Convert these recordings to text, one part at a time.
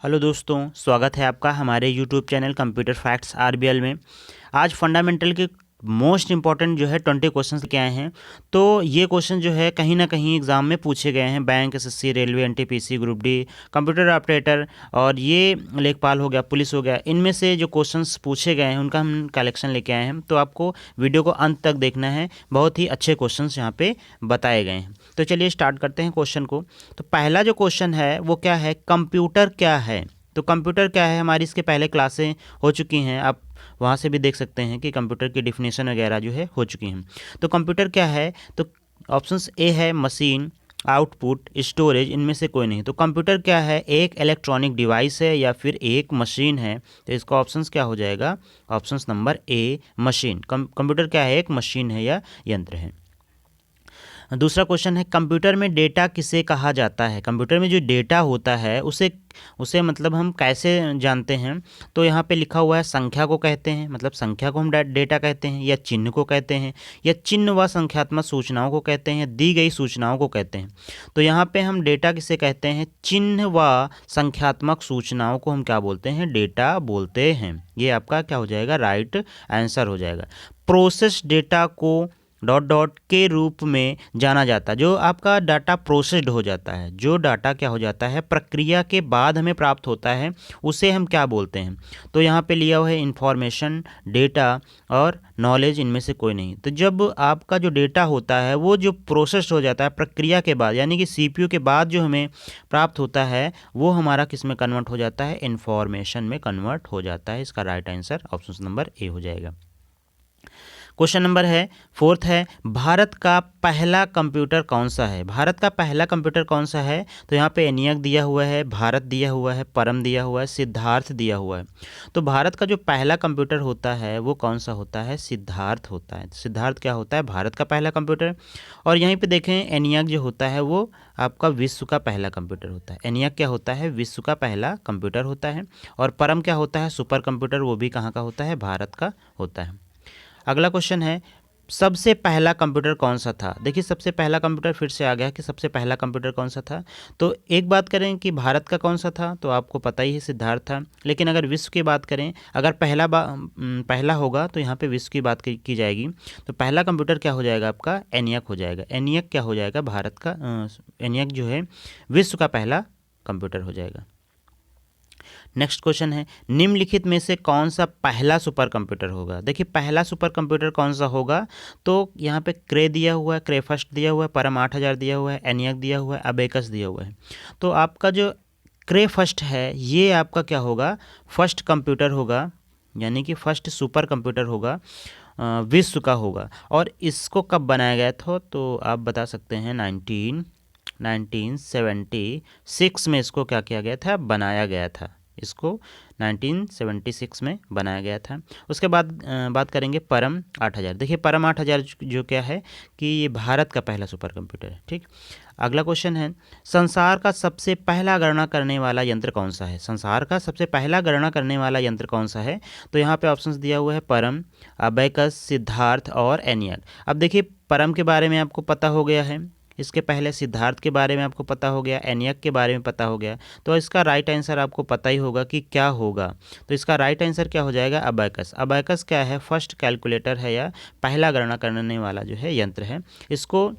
Hello दोस्तों, स्वागत है आपका हमारे YouTube channel computer facts RBL में। आज फंडामेंटल के मोस्ट इंपॉर्टेंट जो है 20 क्वेश्चंस लेके आए हैं। तो ये क्वेश्चन जो है कहीं ना कहीं एग्जाम में पूछे गए हैं। Bank, SSC, railway, NTPC, group D, computer operator और ये लेखपाल हो गया, पुलिस हो गया, इनमें से जो क्वेश्चंस पूछे गए हैं उनका हम कलेक्शन लेके आए हैं। तो आपको वीडियो को अंत तक देखना है, बहुत ही अच्छे क्वेश्चंस यहाँ पे बताए गए हैं। तो चलिए स्टार्ट करते हैं क्वेश्चन को। तो पहला जो क्वेश्चन है वो क्या है, कंप्यूटर क्या है। तो कंप्यूटर क्या है, हमारी इसके पहले क्लासें हो चुकी हैं, आप वहाँ से भी देख सकते हैं कि कंप्यूटर की डिफिनेशन वगैरह जो है हो चुकी हैं। तो कंप्यूटर क्या है, तो ऑप्शंस ए है मशीन, आउटपुट, स्टोरेज, इनमें से कोई नहीं। तो कंप्यूटर क्या है, एक इलेक्ट्रॉनिक डिवाइस है या फिर एक मशीन है। तो इसका ऑप्शंस क्या हो जाएगा, options number A machine. Computer क्या है, एक मशीन है या यंत्र है। दूसरा क्वेश्चन है, कंप्यूटर में डेटा किसे कहा जाता है। कंप्यूटर में जो डेटा होता है उसे उसे मतलब हम कैसे जानते हैं। तो यहाँ पे लिखा हुआ है संख्या को कहते हैं, मतलब संख्या को हम डेटा कहते हैं, या चिन्ह को कहते हैं, या चिन्ह व संख्यात्मक सूचनाओं को कहते हैं, दी गई सूचनाओं को कहते हैं। तो यहाँ पे हम डेटा किसे कहते हैं, चिन्ह व संख्यात्मक सूचनाओं को हम क्या बोलते हैं, डेटा बोलते हैं। ये आपका क्या हो जाएगा, राइट आंसर हो जाएगा। Process data co dot dot के रूप में जाना जाता है। जो आपका डाटा प्रोसेस्ड हो जाता है, जो डाटा क्या हो जाता है, प्रक्रिया के बाद हमें प्राप्त होता है, उसे हम क्या बोलते हैं। तो यहाँ पे लिया हुआ है इंफॉर्मेशन, डेटा और नॉलेज, इनमें से कोई नहीं। तो जब आपका जो डेटा होता है वो जो प्रोसेस्ड हो जाता है प्रक्रिया के बाद, यानी कि सीपीयू के बाद जो हमें प्राप्त होता है, वो हमारा किस में कन्वर्ट हो जाता है, इंफॉर्मेशन में कन्वर्ट हो जाता है। इसका right answer option number A हो जाएगा। क्वेश्चन नंबर है फोर्थ है, भारत का पहला कंप्यूटर कौन सा है। भारत का पहला कंप्यूटर कौन सा है। तो यहाँ पे एनियाक दिया हुआ है, भारत दिया हुआ है, परम दिया हुआ है, सिद्धार्थ दिया हुआ है। तो भारत का जो पहला कंप्यूटर होता है वो कौन सा होता है, सिद्धार्थ होता है। सिद्धार्थ क्या होता है, भारत का पहला कंप्यूटर। और यहीं पे देखें एनियाक जो होता है वो आपका विश्व का पहला कंप्यूटर होता है। एनियाक क्या होता है, विश्व का पहला कंप्यूटर होता है। और परम क्या होता है, सुपर कंप्यूटर, वो भी कहाँ का होता है, भारत का होता है। अगला क्वेश्चन है, सबसे पहला कंप्यूटर कौन सा था। देखिए सबसे पहला कंप्यूटर फिर से आ गया कि सबसे पहला कंप्यूटर कौन सा था। तो एक बात करें कि भारत का कौन सा था, तो आपको पता ही है सिद्धार्थ था। लेकिन अगर विश्व की बात करें, अगर पहला होगा तो यहाँ पे विश्व की बात की जाएगी। तो पहला कंप्यूटर क्या हो जाएगा आपका, एनियाक हो जाएगा। एनियाक क्या हो जाएगा, भारत का एनियाक जो है विश्व का पहला कंप्यूटर हो जाएगा। नेक्स्ट क्वेश्चन है, निम्नलिखित में से कौन सा पहला सुपर कंप्यूटर होगा। देखिए पहला सुपर कंप्यूटर कौन सा होगा, तो यहाँ पे क्रे दिया हुआ है, क्रे फर्स्ट दिया हुआ है, परम 8000 दिया हुआ है, एनियाक दिया हुआ है, अबेकस दिया हुआ है। तो आपका जो क्रे फर्स्ट है ये आपका क्या होगा, फर्स्ट कंप्यूटर होगा, यानी कि फर्स्ट सुपर कंप्यूटर होगा, विश्व का होगा। और इसको कब बनाया गया था, तो आप बता सकते हैं 1976 में इसको क्या किया गया था, बनाया गया था। इसको 1976 में बनाया गया था। उसके बाद बात करेंगे परम 8000। देखिए परम 8000 जो क्या है कि ये भारत का पहला सुपर कंप्यूटर है। ठीक, अगला क्वेश्चन है, संसार का सबसे पहला गणना करने वाला यंत्र कौन सा है। संसार का सबसे पहला गणना करने वाला यंत्र कौन सा है। तो यहाँ पे ऑप्शंस दिया हुआ है परम, अबेकस, सिद्धार्थ और एनियाक। अब देखिए परम के बारे में आपको पता हो गया है, इसके पहले सिद्धार्थ के बारे में आपको पता हो गया, एनियाक के बारे में पता हो गया। तो इसका राइट आंसर आपको पता ही होगा कि क्या होगा। तो इसका राइट आंसर क्या हो जाएगा, अबेकस। अबेकस क्या है, फर्स्ट कैलकुलेटर है या पहला गणना करने वाला जो है यंत्र है। इसको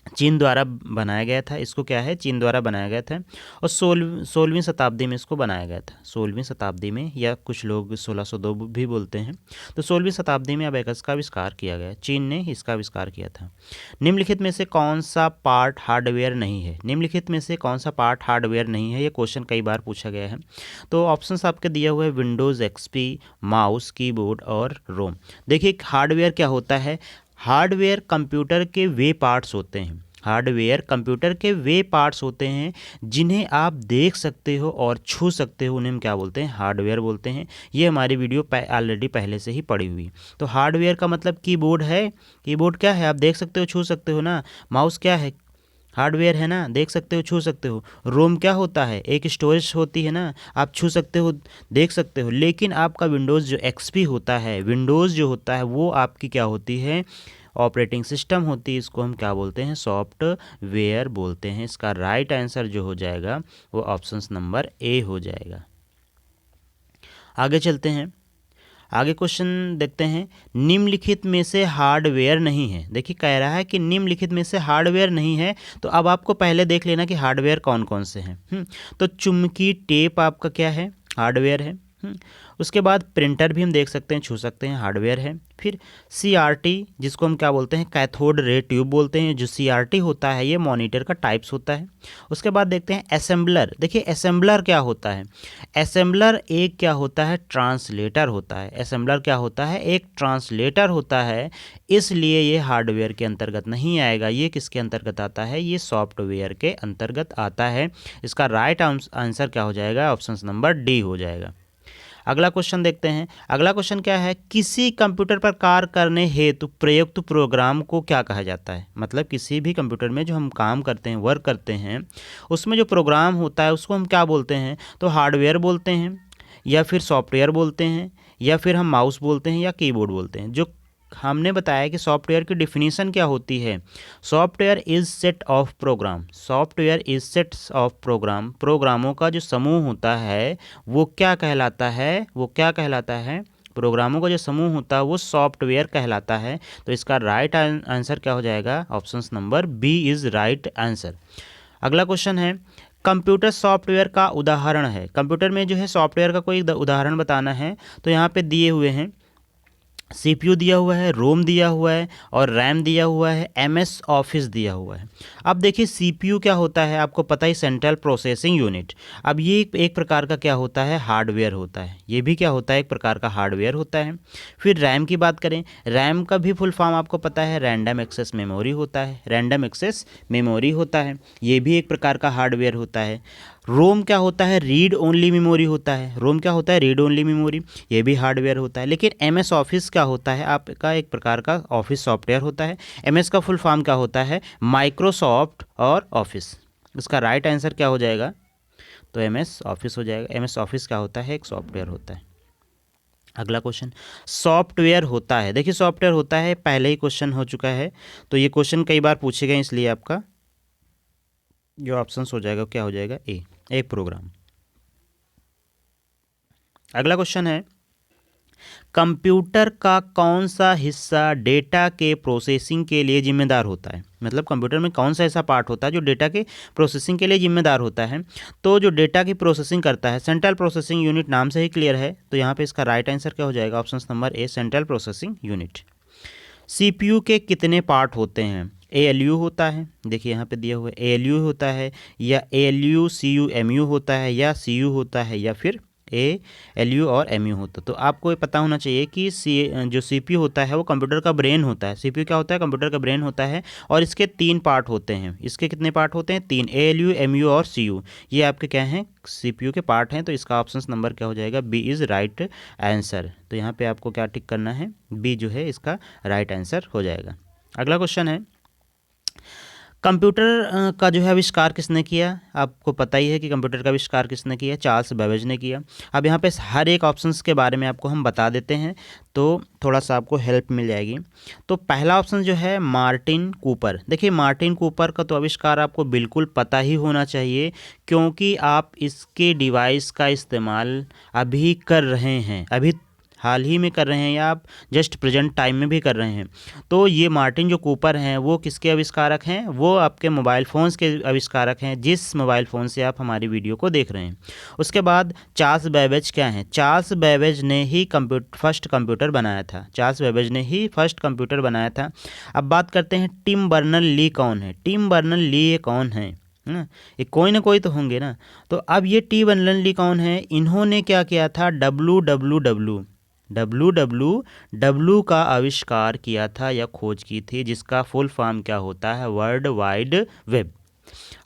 चीन द्वारा बनाया गया था। इसको क्या है, चीन द्वारा बनाया गया था। और 16वीं शताब्दी में इसको बनाया गया था। 16वीं शताब्दी में, या कुछ लोग 1602 भी बोलते हैं। तो 16वीं शताब्दी में अबेकस का आविष्कार किया गया, चीन ने इसका आविष्कार किया था। निम्नलिखित में से कौन सा पार्ट हार्डवेयर नहीं है। निम्नलिखित में से कौन सा पार्ट हार्डवेयर नहीं है, ये क्वेश्चन कई बार पूछा गया है। तो ऑप्शंस आपके दिया हुआ है विंडोज़ एक्सपी, माउस, कीबोर्ड और रोम। देखिए हार्डवेयर क्या होता है, हार्डवेयर कंप्यूटर के वे पार्ट्स होते हैं। हार्डवेयर कंप्यूटर के वे पार्ट्स होते हैं जिन्हें आप देख सकते हो और छू सकते हो, उन्हें हम क्या बोलते हैं, हार्डवेयर बोलते हैं। ये हमारी वीडियो ऑलरेडी पहले से ही पड़ी हुई। तो हार्डवेयर का मतलब कीबोर्ड है। कीबोर्ड क्या है, आप देख सकते हो, छू सकते हो ना। माउस क्या है, हार्डवेयर है ना, देख सकते हो, छू सकते हो। रोम क्या होता है, एक स्टोरेज होती है ना, आप छू सकते हो, देख सकते हो। लेकिन आपका विंडोज़ जो एक्सपी होता है, विंडोज़ जो होता है वो आपकी क्या होती है, ऑपरेटिंग सिस्टम होती है, इसको हम क्या बोलते हैं, सॉफ्टवेयर बोलते हैं। इसका राइट आंसर जो हो जाएगा वो ऑप्शन नंबर ए हो जाएगा। आगे चलते हैं, आगे क्वेश्चन देखते हैं। निम्नलिखित में से हार्डवेयर नहीं है। देखिए कह रहा है कि निम्नलिखित में से हार्डवेयर नहीं है, तो अब आपको पहले देख लेना कि हार्डवेयर कौन कौन से हैं। तो चुम्बकीय टेप आपका क्या है, हार्डवेयर है। उसके बाद प्रिंटर भी हम देख सकते हैं, छू सकते हैं, हार्डवेयर है। फिर CRT जिसको हम क्या बोलते हैं, कैथोड रे ट्यूब बोलते हैं। जो CRT होता है ये मॉनिटर का टाइप्स होता है। उसके बाद देखते हैं असेंबलर। देखिए असेंबलर क्या होता है, असेंबलर एक क्या होता है, ट्रांसलेटर होता है। असेंबलर क्या होता है, एक ट्रांसलेटर होता है, इसलिए ये हार्डवेयर के अंतर्गत नहीं आएगा। ये किसके अंतर्गत आता है, ये सॉफ्टवेयर के अंतर्गत आता है। इसका राइट आंसर क्या हो जाएगा, ऑप्शन नंबर डी हो जाएगा। अगला क्वेश्चन देखते हैं। अगला क्वेश्चन क्या है, किसी कंप्यूटर पर कार्य करने हेतु प्रयुक्त प्रोग्राम को क्या कहा जाता है। मतलब किसी भी कंप्यूटर में जो हम काम करते हैं, वर्क करते हैं, उसमें जो प्रोग्राम होता है उसको हम क्या बोलते हैं, तो हार्डवेयर बोलते हैं, या फिर सॉफ्टवेयर बोलते हैं, या फिर हम माउस बोलते हैं, या कीबोर्ड बोलते हैं। जो हमने बताया कि सॉफ्टवेयर की डिफिनीशन क्या होती है, software is set of program. Software is sets of program, प्रोग्रामों का जो समूह होता है वो क्या कहलाता है, वो क्या कहलाता है, प्रोग्रामों का जो समूह होता है वो सॉफ्टवेयर कहलाता है। तो इसका राइट आंसर क्या हो जाएगा, option number B is right answer. अगला क्वेश्चन है, कंप्यूटर सॉफ्टवेयर का उदाहरण है। कंप्यूटर में जो है सॉफ्टवेयर का कोई उदाहरण बताना है, तो यहाँ पे दिए हुए हैं, CPU दिया हुआ है, रोम दिया हुआ है, और रैम दिया हुआ है, MS ऑफिस दिया हुआ है। अब देखिए CPU क्या होता है, आपको पता ही, सेंट्रल प्रोसेसिंग यूनिट। अब ये एक प्रकार का क्या होता है, हार्डवेयर होता है। ये भी क्या होता है, एक प्रकार का हार्डवेयर होता है। फिर रैम की बात करें, रैम का भी फुल फॉर्म आपको पता है, रैंडम एक्सेस मेमोरी होता है। रैंडम एक्सेस मेमोरी होता है, ये भी एक प्रकार का हार्डवेयर होता है। रोम क्या होता है, रीड ओनली मेमोरी होता है। रोम क्या होता है, रीड ओनली मेमोरी, ये भी हार्डवेयर होता है। लेकिन MS ऑफिस क्या होता है, आपका एक प्रकार का ऑफिस सॉफ्टवेयर होता है। MS का फुल फॉर्म क्या होता है, माइक्रोसॉफ्ट और ऑफिस। इसका राइट आंसर क्या हो जाएगा, तो MS ऑफिस हो जाएगा। MS ऑफिस क्या होता है, एक सॉफ्टवेयर होता है। अगला क्वेश्चन, सॉफ्टवेयर होता है। देखिए सॉफ्टवेयर होता है, पहले ही क्वेश्चन हो चुका है, तो ये क्वेश्चन कई बार पूछे गए, इसलिए आपका जो ऑप्शन हो जाएगा क्या हो जाएगा, ए, एक प्रोग्राम। अगला क्वेश्चन है, कंप्यूटर का कौन सा हिस्सा डेटा के प्रोसेसिंग के लिए जिम्मेदार होता है। मतलब कंप्यूटर में कौन सा ऐसा पार्ट होता है जो डेटा के प्रोसेसिंग के लिए जिम्मेदार होता है। तो जो डेटा की प्रोसेसिंग करता है, सेंट्रल प्रोसेसिंग यूनिट, नाम से ही क्लियर है। तो यहाँ पे इसका राइट आंसर क्या हो जाएगा, option number A, central processing unit. CPU के कितने पार्ट होते हैं, ALU होता है, देखिए यहाँ पे दिया हुआ है, ALU होता है, या ALU CU MU होता है, या CU होता है, या फिर ALU और MU होता है। तो आपको ये पता होना चाहिए कि जो CPU होता है वो कंप्यूटर का ब्रेन होता है। CPU क्या होता है, कंप्यूटर का ब्रेन होता है, और इसके 3 पार्ट होते हैं। इसके कितने पार्ट होते हैं, 3, ALU MU और CU, ये आपके क्या हैं, CPU के पार्ट हैं। तो इसका ऑप्शन नंबर क्या हो जाएगा, बी इज़ राइट आंसर। तो यहाँ पे आपको क्या टिक करना है, बी जो है इसका राइट आंसर हो जाएगा। अगला क्वेश्चन है, कंप्यूटर का जो है आविष्कार किसने किया। आपको पता ही है कि कंप्यूटर का आविष्कार किसने किया, चार्ल्स बेबेज ने किया। अब यहाँ पे हर एक ऑप्शंस के बारे में आपको हम बता देते हैं, तो थोड़ा सा आपको हेल्प मिल जाएगी। तो पहला ऑप्शन जो है मार्टिन कूपर। देखिए मार्टिन कूपर का तो आविष्कार आपको बिल्कुल पता ही होना चाहिए, क्योंकि आप इसके डिवाइस का इस्तेमाल अभी कर रहे हैं, अभी हाल ही में कर रहे हैं, या आप जस्ट प्रेजेंट टाइम में भी कर रहे हैं। तो ये मार्टिन जो कूपर हैं वो किसके आविष्कारक हैं, वो आपके मोबाइल फ़ोन्स के आविष्कारक हैं, जिस मोबाइल फ़ोन से आप हमारी वीडियो को देख रहे हैं। उसके बाद चार्ल्स बेबेज क्या हैं, चार्ल्स बेबेज ने ही फर्स्ट कंप्यूटर बनाया था। चार्ल्स बेबेज ने ही फर्स्ट कंप्यूटर बनाया था। अब बात करते हैं टिम बर्नर ली कौन है। टिम बर्नर ली ये कौन है ना, ये कोई ना कोई तो होंगे ना। तो अब ये टी बर्नर ली कौन है, इन्होंने क्या किया था, WWW का आविष्कार किया था या खोज की थी, जिसका फुल फॉर्म क्या होता है, वर्ल्ड वाइड वेब।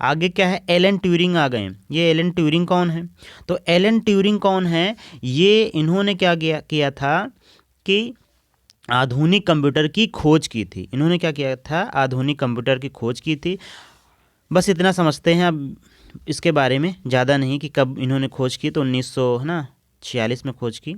आगे क्या है, एलन ट्यूरिंग आ गए। ये एलन ट्यूरिंग कौन है, तो एलन ट्यूरिंग कौन है, ये इन्होंने क्या किया था कि आधुनिक कंप्यूटर की खोज की थी। इन्होंने क्या किया था, आधुनिक कंप्यूटर की खोज की थी। बस इतना समझते हैं अब इसके बारे में, ज़्यादा नहीं कि कब इन्होंने खोज की। तो 1946 में खोज की।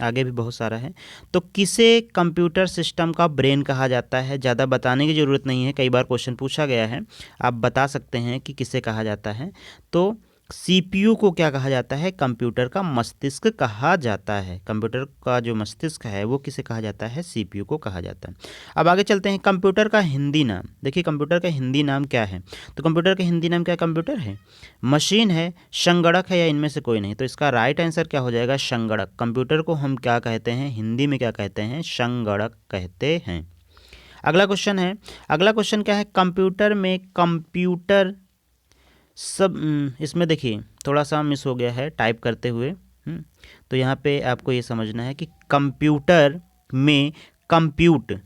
आगे भी बहुत सारा है। तो किसे कंप्यूटर सिस्टम का ब्रेन कहा जाता है? ज़्यादा बताने की ज़रूरत नहीं है, कई बार क्वेश्चन पूछा गया है, आप बता सकते हैं कि किसे कहा जाता है। तो सीपीयू को क्या कहा जाता है? कंप्यूटर का मस्तिष्क कहा जाता है। कंप्यूटर का जो मस्तिष्क है वो किसे कहा जाता है? सीपीयू को कहा जाता है। अब आगे चलते हैं, कंप्यूटर का हिंदी नाम। देखिए कंप्यूटर का हिंदी नाम क्या है? तो कंप्यूटर का हिंदी नाम क्या? कंप्यूटर है, मशीन है, संगणक है, या इनमें से कोई नहीं? तो इसका राइट आंसर क्या हो जाएगा? संगणक। कंप्यूटर को हम क्या कहते हैं हिंदी में? क्या कहते हैं? संगणक कहते हैं। अगला क्वेश्चन है, अगला क्वेश्चन क्या है? कंप्यूटर में कंप्यूटर सब इसमें देखिए थोड़ा सा मिस हो गया है टाइप करते हुए। तो यहाँ पे आपको ये समझना है कि कंप्यूटर में कंप्यूट,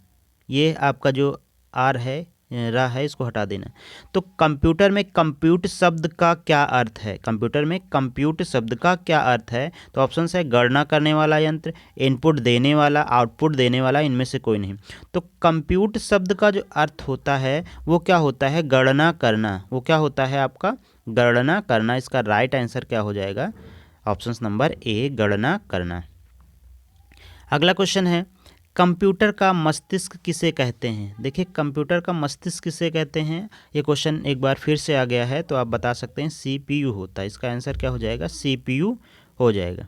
ये आपका जो आर है रा है, इसको हटा देना। तो कंप्यूटर में कंप्यूट शब्द का क्या अर्थ है? कंप्यूटर में कंप्यूट शब्द का क्या अर्थ है? तो ऑप्शन है गणना करने वाला यंत्र, इनपुट देने वाला, आउटपुट देने वाला, इनमें से कोई नहीं। तो कंप्यूट शब्द का जो अर्थ होता है वो क्या होता है? गणना करना। वो क्या होता है आपका? गणना करना। इसका राइट आंसर क्या हो जाएगा? ऑप्शन नंबर ए, गणना करना। अगला क्वेश्चन है, कंप्यूटर का मस्तिष्क किसे कहते हैं? देखिए कंप्यूटर का मस्तिष्क किसे कहते हैं, ये क्वेश्चन एक बार फिर से आ गया है, तो आप बता सकते हैं सीपीयू होता है। इसका आंसर क्या हो जाएगा? सीपीयू हो जाएगा।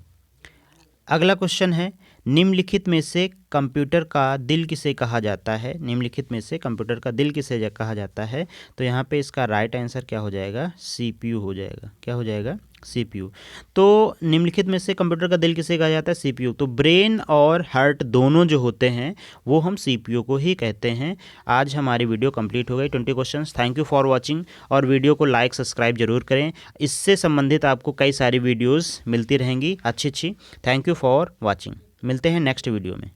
अगला क्वेश्चन है, निम्नलिखित में से कंप्यूटर का दिल किसे कहा जाता है? निम्नलिखित में से कंप्यूटर का दिल किसे कहा जाता है? तो यहाँ पे इसका राइट आंसर क्या हो जाएगा? सीपीयू हो जाएगा। क्या हो जाएगा? सीपीयू। तो निम्नलिखित में से कंप्यूटर का दिल किसे कहा जाता है? सीपीयू। तो ब्रेन और हार्ट दोनों जो होते हैं वो हम सीपीयू को ही कहते हैं। आज हमारी वीडियो कंप्लीट हो गई, 20 questions. Thank you for watching, और वीडियो को लाइक सब्सक्राइब जरूर करें। इससे संबंधित आपको कई सारी वीडियोज़ मिलती रहेंगी अच्छी। Thank you for watching. मिलते हैं नेक्स्ट वीडियो में।